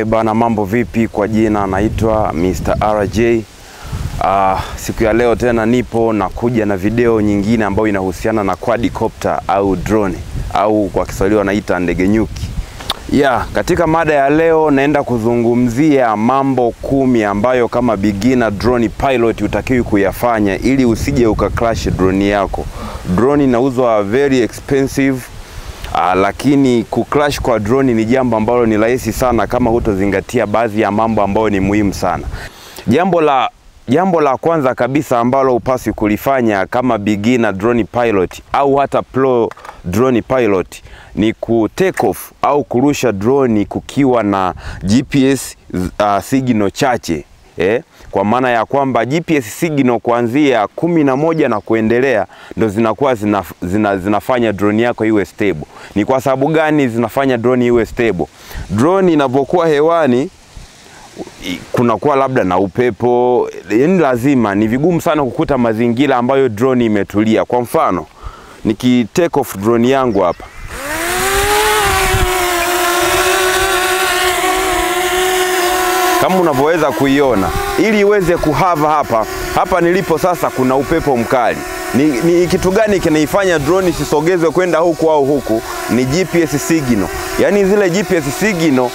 Bana, mambo vipi? Kwa jina naitwa Mr. RJ. Siku ya leo tena nipo na kuja na video nyingine ambayo inahusiana na quadcopter au drone au kwa Kiswahili wanaita ndege nyuki. Katika mada ya leo naenda kuzungumzia mambo 10 ambayo kama beginner drone pilot utakiwi kuyafanya ili usije ukacrash drone yako. Drone inauzwa very expensive. Lakini kucrash kwa drone ni jambo ambalo ni rahisi sana kama hutozingatia baadhi ya mambo ambayo ni muhimu sana. Jambo la kwanza kabisa ambalo hupaswi kulifanya kama beginner drone pilot au hata pro drone pilot ni take off au kurusha drone kukiwa na GPS signal chache. Kwa maana ya kwamba GPS signal kuanzia 11 na kuendelea ndo zinakuwa zinafanya drone yako iwe stable. Ni kwa sababu gani zinafanya drone iwe stable? Drone inapokuwa hewani kunakuwa labda na upepo, lazima ni vigumu sana kukuta mazingira ambayo drone imetulia. Kwa mfano, niki take off drone yangu hapa, kama unavyoweza kuiona, ili iweze kuhava hapa nilipo sasa kuna upepo mkali. Ni kitu gani kinaifanya drone isisogezwe kwenda huku au huku? Ni GPS signal. Yaani zile GPS signal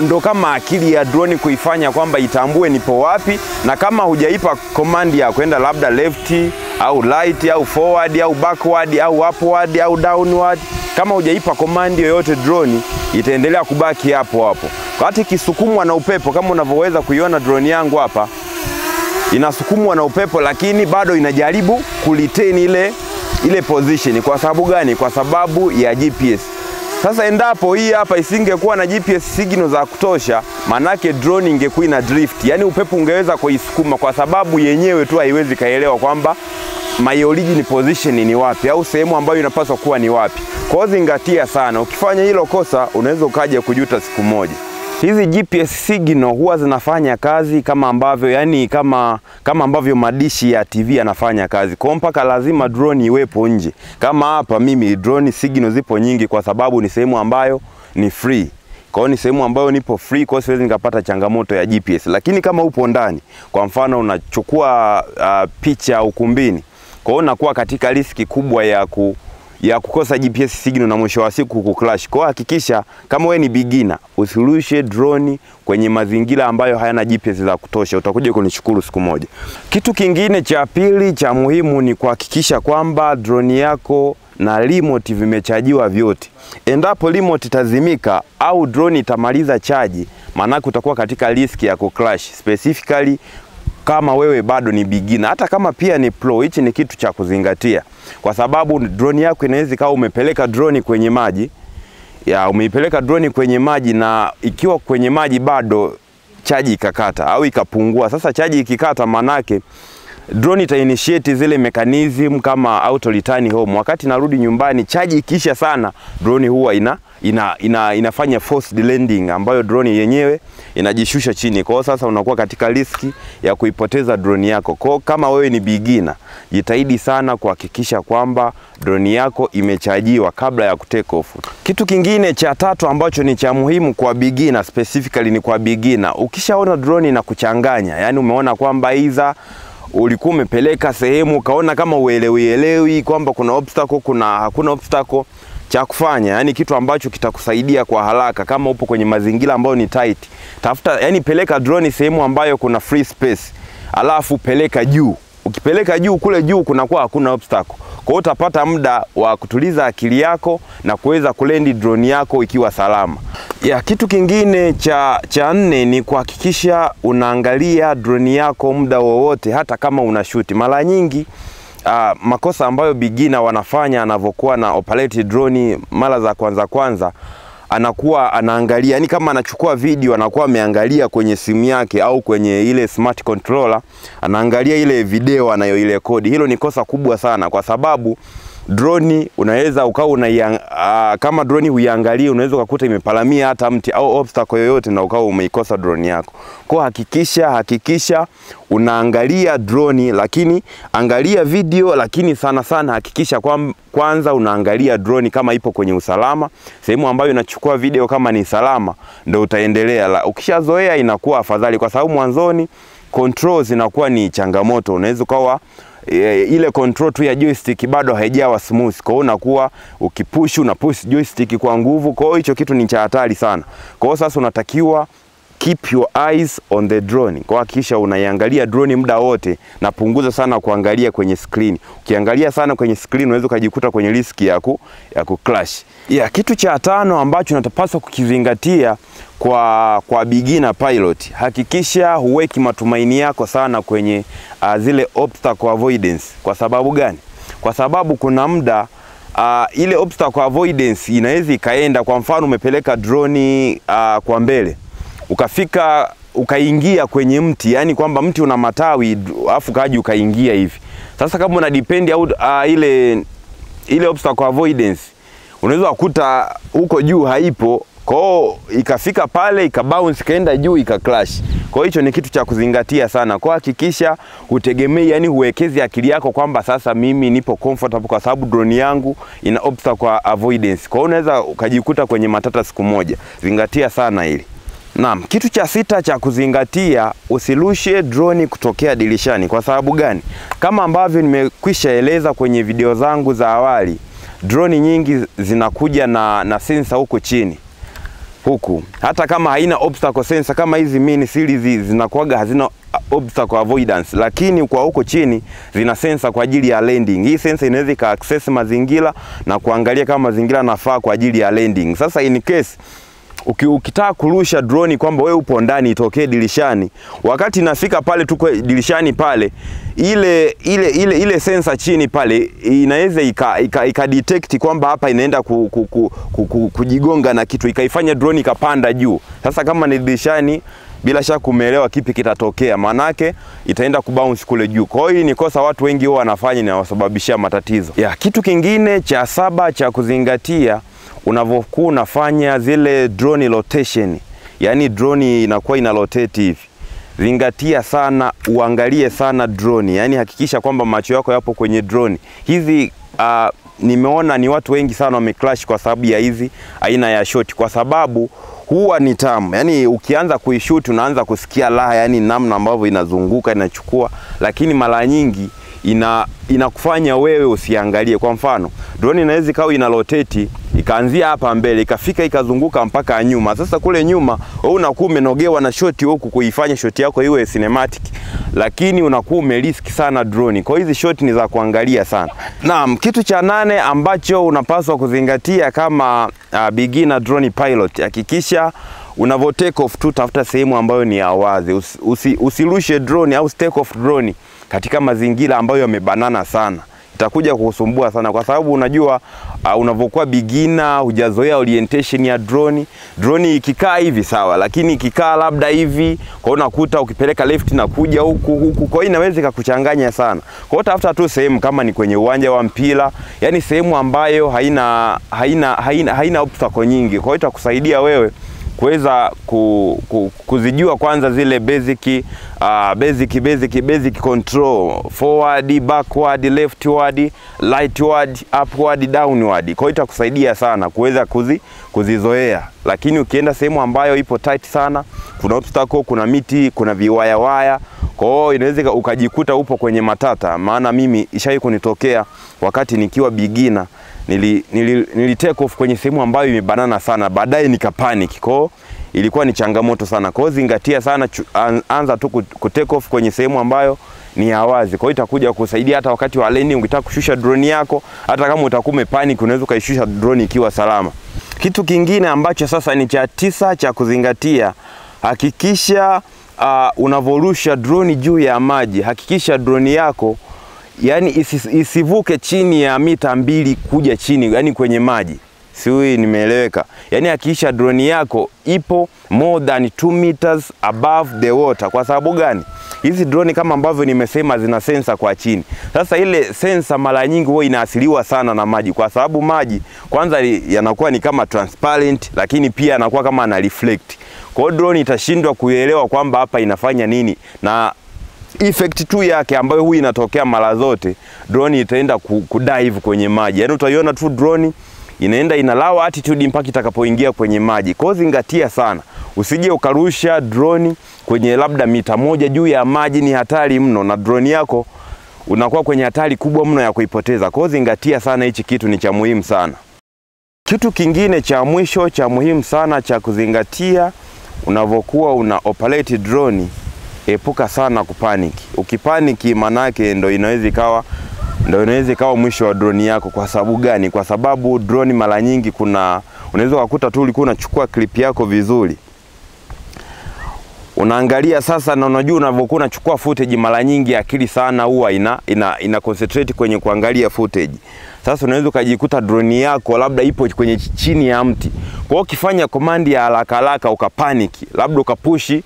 ndo kama akili ya drone kuifanya kwamba itambue nipo wapi, na kama hujaipa command ya kwenda labda left au right au forward au backward au upward au downward, kama hujaipa command yoyote, drone itaendelea kubaki hapo. Wakati kisukumwa na upepo, kama unavyoweza kuiona drone yangu hapa inasukumwa na upepo, lakini bado inajaribu kuretain ile position. Kwa sababu gani? Kwa sababu ya GPS. Sasa endapo hii hapa isingekuwa na GPS signal za kutosha, manake drone ingekuwa ina drift. Yaani upepo ungeweza kuisukuma kwa sababu yenyewe tu haiwezi kaelewa kwamba my origin position ni wapi au sehemu ambayo inapaswa kuwa ni wapi. Kwa zingatia sana. Ukifanya hilo kosa unaweza ukaja kujuta siku moja. Hizi GPS signal huwa zinafanya kazi kama ambavyo madishi ya TV yanafanya kazi. Kwa mpaka lazima drone iwepo nje. Kama hapa mimi drone signal zipo nyingi kwa sababu ni sehemu ambayo ni free. Kwa hiyo ni sehemu ambayo nipo free, kwa siwezi nikapata changamoto ya GPS. Lakini kama upo ndani, kwa mfano unachukua picha ukumbini, kwa hiyo unakuwa katika riski kubwa ya kukosa GPS signal na mwisho wa siku kucrash. Kwa hakikisha kama wewe ni beginner usirushe drone kwenye mazingira ambayo hayana GPS za kutosha. Utakuja kunishukuru siku moja. Kitu kingine cha pili cha muhimu ni kuhakikisha kwamba drone yako na remote vimechajiwa vyote. Endapo remote itazimika au drone itamaliza chaji, maana utakuwa katika risk ya kucrash, specifically kama wewe bado ni beginner. Hata kama pia ni pro, hichi ni kitu cha kuzingatia. Kwa sababu drone yako inaweza kama umepeleka drone kwenye maji, umeipeleka drone kwenye maji na ikiwa kwenye maji bado chaji ikakata au ikapungua. Sasa chaji ikikata, manake drone ita-initiate zile mechanism kama auto return home. Wakati narudi nyumbani, chaji ikisha sana, drone huwa inafanya forced landing ambayo drone yenyewe inajishusha chini. Kwa hiyo sasa unakuwa katika riski ya kuipoteza drone yako. Kwa kama wewe ni beginner, jitahidi sana kuhakikisha kwamba drone yako imechajiwa kabla ya kutake off. Kitu kingine cha tatu ambacho ni cha muhimu kwa beginner, specifically ni kwa beginner, ukishaona drone inakuchanganya, yani umeona kwamba iza ulikuwa umepeleka sehemu ukaona kama uelewi kwamba kuna obstacle, hakuna obstacle, cha kufanya, yani kitu ambacho kitakusaidia kwa haraka kama upo kwenye mazingira ambayo ni tight, tafuta, yani peleka drone sehemu ambayo kuna free space, alafu peleka juu. Ukipeleka juu, kule juu kunakuwa hakuna obstacle. Kwa hiyo utapata muda wa kutuliza akili yako na kuweza kulendi drone yako ikiwa salama. Kitu kingine cha 4 ni kuhakikisha unaangalia drone yako muda wowote, hata kama unashuti. Mara nyingi makosa ambayo beginner wanafanya anavokuwa na operate drone mara za kwanza anakuwa anaangalia, yani kama anachukua video anakuwa ameangalia kwenye simu yake au kwenye ile smart controller, anaangalia ile video anayoirekodi. Hilo ni kosa kubwa sana, kwa sababu drone unaweza ukawa kama drone huiangalia unaweza kukuta imepalamia hata mti au obstacle yoyote na ukawa umeikosa drone yako. Kwa hakikisha unaangalia drone, lakini angalia video, lakini sana hakikisha kwanza unaangalia drone kama ipo kwenye usalama. Sehemu ambayo inachukua video kama ni salama ndio utaendelea. Ukishazoea inakuwa afadhali, kwa sababu mwanzoni controls inakuwa ni changamoto. Unaweza ukawa ile control tu ya joystick bado haijawa smooth. Kwa hiyo unakuwa ukipush joystick kwa nguvu. Kwa hiyo hicho kitu ni cha hatari sana. Kwa hiyo sasa unatakiwa keep your eyes on the drone. Kwa hakikisha unaiangalia drone muda wote na punguza sana kuangalia kwenye screen. Ukiangalia sana kwenye screen unaweza kujikuta kwenye risk ya kucrash. Kitu cha 5 ambacho unatapaswa kukizingatia kwa beginner pilot, hakikisha huweki matumaini yako sana kwenye zile obstacle avoidance. Kwa sababu gani? Kwa sababu kuna muda ile obstacle avoidance inaweza ikaenda. Kwa mfano umepeleka drone kwa mbele, ukafika ukaingia kwenye mti, yani kwamba mti una matawi afu kaji ukaingia hivi. Sasa kama una depend ile obstacle avoidance, unaweza kukuta huko juu haipo, kwa ikafika pale ikabounce kaenda juu ikacrash. Kwa hiyo ni kitu cha kuzingatia sana. Kwa hakikisha utegemei, yani huwekezi akili yako kwamba sasa mimi nipo comfortable kwa sababu drone yangu ina obstacle avoidance. Kwa hiyo unaweza ukajikuta kwenye matata siku moja. Zingatia sana hili. Naam, kitu cha 6 cha kuzingatia, usirushe drone kutokea dirishani. Kwa sababu gani? Kama ambavyo nimekwisha eleza kwenye video zangu za awali, drone nyingi zinakuja na sensor huko chini. Huku hata kama haina obstacle sensor, kama hizi mini series zinakuaga hazina obstacle avoidance, lakini kwa huko chini zina sensor kwa ajili ya landing. Hii sensor inaweza ka access mazingira na kuangalia kama mazingira nafaa kwa ajili ya landing. Sasa in case ukitaka kurusha drone kwamba wewe upo ndani itokee dirishani, wakati inafika pale tu dirishani pale, ile sensor chini pale inaweza ika detect kwamba hapa inaenda kujigonga na kitu, ikaifanya drone ikapanda juu. Sasa kama ni dirishani, bila shaka umeelewa kipi kitatokea, manake itaenda kubounce kule juu. Kwa hiyo ni kosa watu wengi wao wanafanya na wasababishia matatizo. Kitu kingine cha 7 cha kuzingatia, unavokuwa unafanya zile drone rotation, yani drone inakuwa ina rotate hivi, zingatia sana, uangalie sana drone, yani hakikisha kwamba macho yako yapo kwenye drone. Hizi nimeona ni watu wengi sana wamecrash kwa sababu ya hizi aina ya shot, kwa sababu huwa ni tamu. Yani ukianza kuishoot unaanza kusikia raha, yani namna ambavyo inazunguka inachukua, lakini mara nyingi inakufanya wewe usiangalie. Kwa mfano drone inaweza ikawa ina rotate ikaanzia hapa mbele ikafika ikazunguka mpaka nyuma. Sasa kule nyuma wewe unakuwa umenogewa na shoti huku kuifanya shoti yako iwe cinematic, lakini unakuwa umerisk sana drone. Kwa hizi shoti ni za kuangalia sana. Naam, kitu cha 8 ambacho unapaswa kuzingatia kama beginner drone pilot, hakikisha unavo take off tu tafuta sehemu ambayo ni ya wazi. Usirushe drone au take off drone katika mazingira ambayo yamebanana sana. Itakuja kukusumbua sana, kwa sababu unajua unavokuwa beginner hujazoea orientation ya drone. Drone ikikaa hivi sawa, lakini ikikaa labda hivi, kwa unakuta ukipeleka left na kuja huku, kwa hiyo inaweza kukuchanganya sana. Kwa hiyo tafuta tu sehemu kama ni kwenye uwanja wa mpira, yani sehemu ambayo haina obstacle nyingi. Kwa hiyo itakusaidia wewe kuweza kuzijua kwanza zile basic control, forward, backward, leftward, rightward, upward, downward. Kwa hiyo itakusaidia sana kuweza kuzizoea. Lakini ukienda sehemu ambayo ipo tight sana, kuna obstacle, kuna miti, kuna viwaya, kwa hiyo inaweza ukajikuta upo kwenye maana mimi ishawahi kunitokea wakati nikiwa beginner. Nili take off kwenye sehemu ambayo imebanana sana, baadaye nikapanic. Kwa hiyo ilikuwa ni changamoto sana. Kwa hiyo zingatia sana, anza tu ku take off kwenye sehemu ambayo ni ya wazi. Kwa hiyo itakuja kusaidia hata wakati wa landing ukitaka kushusha drone yako, hata kama utakuwa umepanic unaweza kaishusha drone ikiwa salama. Kitu kingine ambacho sasa ni cha 9 cha kuzingatia, hakikisha unavorusha drone juu ya maji, hakikisha drone yako yani isivuke chini ya mita 2 kuja chini, yani kwenye maji. Siwi nimeeleweka? Yani hakikisha drone yako ipo more than 2 meters above the water. Kwa sababu gani? Hizi drone kama ambavyo nimesema zina sensa kwa chini. Sasa ile sensa mara nyingi huwa inaasiliwa sana na maji, kwa sababu maji kwanza yanakuwa ni kama transparent, lakini pia yanakuwa kama ana reflect. Kwa hiyo drone itashindwa kuelewa kwamba hapa inafanya nini, na effect tu yake ambayo huwa inatokea mara zote, drone itaenda kudive kwenye maji. Yaani utaiona tu drone inaenda inalawa attitude mpaka itakapoingia kwenye maji. Kwa hiyo zingatia sana, usije ukarusha drone kwenye labda mita 1 juu ya maji, ni hatari mno, na drone yako unakuwa kwenye hatari kubwa mno ya kuipoteza. Kwa hiyo zingatia sana, hichi kitu ni cha muhimu sana. Kitu kingine cha mwisho cha muhimu sana cha kuzingatia unavokuwa una operate drone, epuka sana kupaniki. Ukipaniki manake ndo inaweza ikawa mwisho wa drone yako. Kwa sababu gani? Kwa sababu drone mara nyingi unaweza kukuta tu ulikuwa unachukua clip yako vizuri, unaangalia sasa, na unajua unavokuwa unachukua footage, mara nyingi akili sana huwa ina concentrate kwenye kuangalia footage. Sasa unaweza ukajikuta drone yako labda ipo kwenye chini ya mti. Kwa hiyo ukifanya command ya haraka haraka ukapaniki, labda ukapushi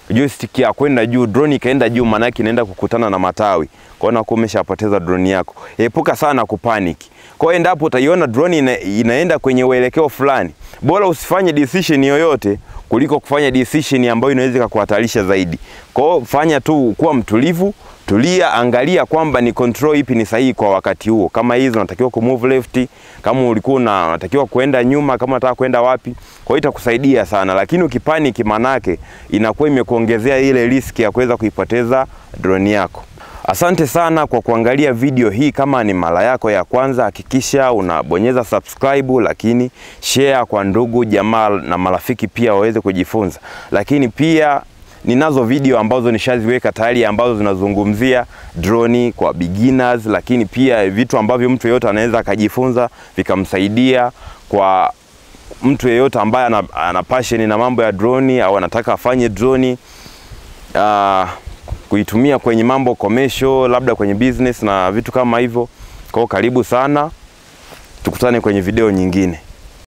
joystick ya kwenda juu, drone ikaenda juu, maana yake inaenda kukutana na matawi. Kwa hiyo unakuwa umeshapoteza drone yako. Epuka sana kupaniki. Kwa hiyo endapo utaiona drone inaenda kwenye uelekeo fulani, bora usifanye decision yoyote kuliko kufanya decision ambayo inaweza kukuhatarisha zaidi. Kwa hiyo fanya tu, kuwa mtulivu, tulia, angalia kwamba ni control ipi ni sahihi kwa wakati huo. Kama hizo unatakiwa ku move left, kama ulikuwa unatakiwa kwenda nyuma, kama unataka kwenda wapi. Kwa hiyo itakusaidia sana, lakini ukipaniki manake inakuwa imekuongezea ile risk ya kuweza kuipoteza drone yako. Asante sana kwa kuangalia video hii. Kama ni mara yako ya kwanza, hakikisha unabonyeza subscribe, lakini share kwa ndugu, jamaa na marafiki pia waweze kujifunza. Lakini pia ninazo video ambazo nishaziweka tayari ambazo zinazungumzia drone kwa beginners, lakini pia vitu ambavyo mtu yeyote anaweza akajifunza vikamsaidia. Kwa mtu yeyote ambaye ana passion na mambo ya drone au anataka afanye drone kuitumia kwenye mambo commercial, labda kwenye business na vitu kama hivyo. Kwa hiyo karibu sana, tukutane kwenye video nyingine.